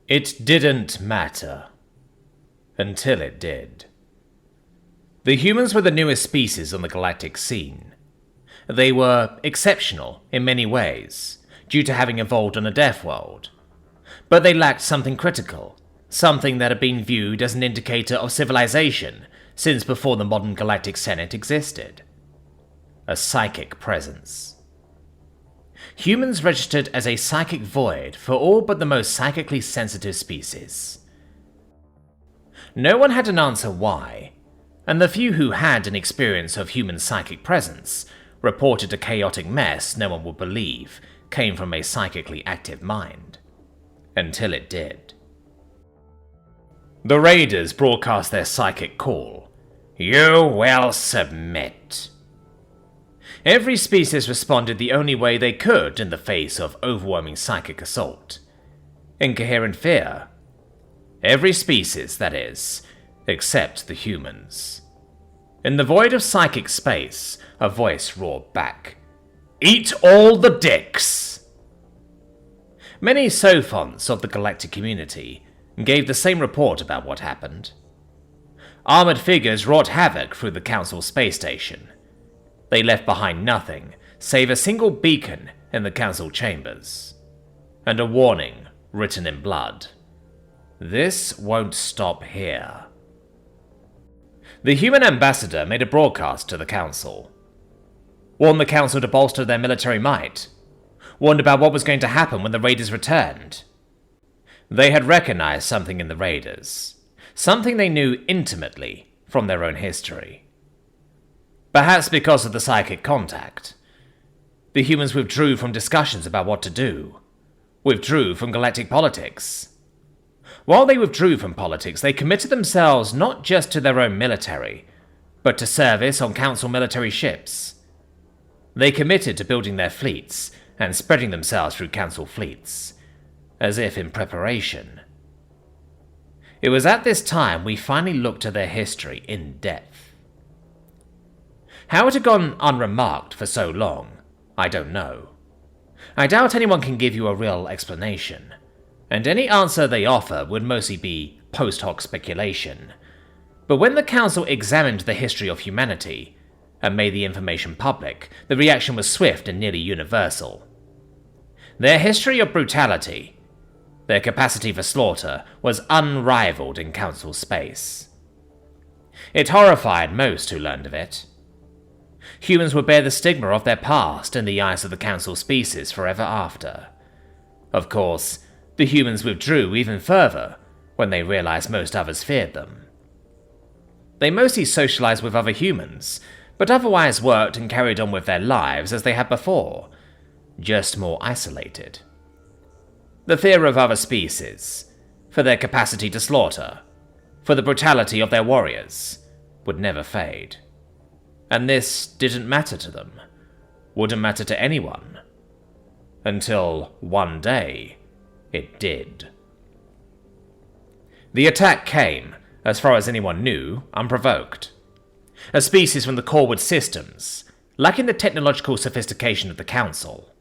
It didn't matter. Until it did. The humans were the newest species on the galactic scene. They were exceptional in many ways, due to having evolved on a deaf world. But they lacked something critical, something that had been viewed as an indicator of civilization since before the modern galactic senate existed. A psychic presence. Humans registered as a psychic void for all but the most psychically sensitive species. No one had an answer why, and the few who had an experience of human psychic presence reported a chaotic mess no one would believe came from a psychically active mind. Until it did. The Raiders broadcast their psychic call. You will submit. Every species responded the only way they could in the face of overwhelming psychic assault. Incoherent fear. Every species, that is, except the humans. In the void of psychic space, a voice roared back. Eat all the dicks! Many Sophons of the galactic community gave the same report about what happened. Armored figures wrought havoc through the Council space station. They left behind nothing save a single beacon in the Council chambers, and a warning written in blood. This won't stop here. The human ambassador made a broadcast to the Council. Warned the Council to bolster their military might. Warned about what was going to happen when the Raiders returned. They had recognized something in the Raiders. Something they knew intimately from their own history. Perhaps because of the psychic contact. The humans withdrew from discussions about what to do. Withdrew from galactic politics. While they withdrew from politics, they committed themselves not just to their own military, but to service on Council military ships. They committed to building their fleets and spreading themselves through Council fleets, as if in preparation. It was at this time we finally looked at their history in depth. How it had gone unremarked for so long, I don't know. I doubt anyone can give you a real explanation, and any answer they offer would mostly be post hoc speculation. But when the Council examined the history of humanity and made the information public, the reaction was swift and nearly universal. Their history of brutality, their capacity for slaughter, was unrivaled in Council space. It horrified most who learned of it. Humans would bear the stigma of their past in the eyes of the Council species forever after. Of course, the humans withdrew even further when they realized most others feared them. They mostly socialized with other humans, but otherwise worked and carried on with their lives as they had before, just more isolated. The fear of other species, for their capacity to slaughter, for the brutality of their warriors, would never fade. And this didn't matter to them, wouldn't matter to anyone, until one day it did. The attack came, as far as anyone knew, unprovoked. A species from the Corwood systems, lacking the technological sophistication of the Council.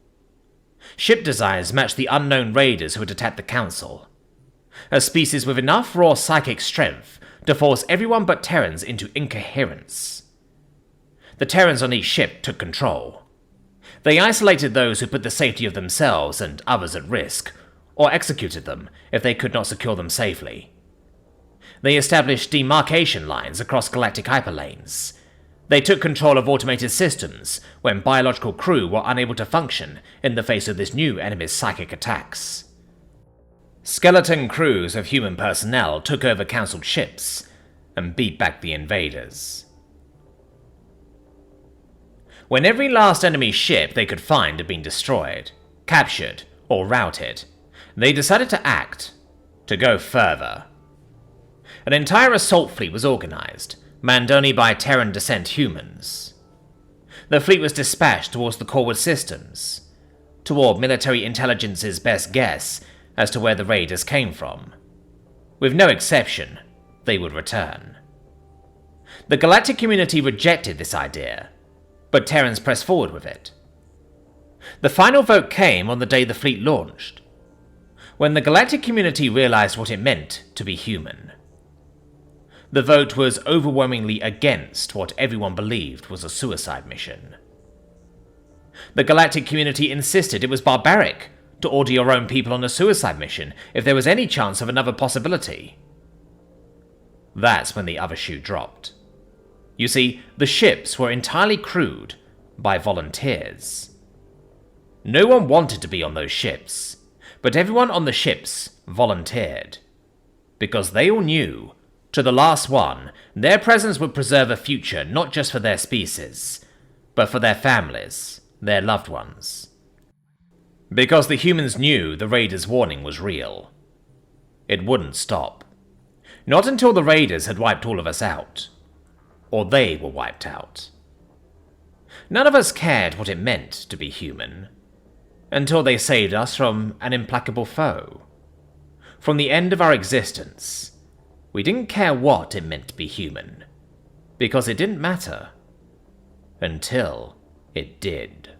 Ship designs matched the unknown raiders who had attacked the Council. A species with enough raw psychic strength to force everyone but Terrans into incoherence. The Terrans on each ship took control. They isolated those who put the safety of themselves and others at risk, or executed them if they could not secure them safely. They established demarcation lines across galactic hyperlanes. They took control of automated systems when biological crew were unable to function in the face of this new enemy's psychic attacks. Skeleton crews of human personnel took over Council ships and beat back the invaders. When every last enemy ship they could find had been destroyed, captured, or routed, they decided to act, to go further. An entire assault fleet was organized, manned only by Terran descent humans. The fleet was dispatched towards the Corwood systems, toward military intelligence's best guess as to where the raiders came from. With no exception, they would return. The galactic community rejected this idea, but Terrans pressed forward with it. The final vote came on the day the fleet launched. when the galactic community realized what it meant to be human. The vote was overwhelmingly against what everyone believed was a suicide mission. The galactic community insisted it was barbaric to order your own people on a suicide mission if there was any chance of another possibility. That's when the other shoe dropped. You see, the ships were entirely crewed by volunteers. No one wanted to be on those ships, but everyone on the ships volunteered. Because they all knew, to the last one, their presence would preserve a future not just for their species, but for their families, their loved ones. Because the humans knew the Raiders' warning was real. It wouldn't stop. Not until the Raiders had wiped all of us out. Or they were wiped out. None of us cared what it meant to be human, until they saved us from an implacable foe. From the end of our existence, we didn't care what it meant to be human, because it didn't matter. Until it did.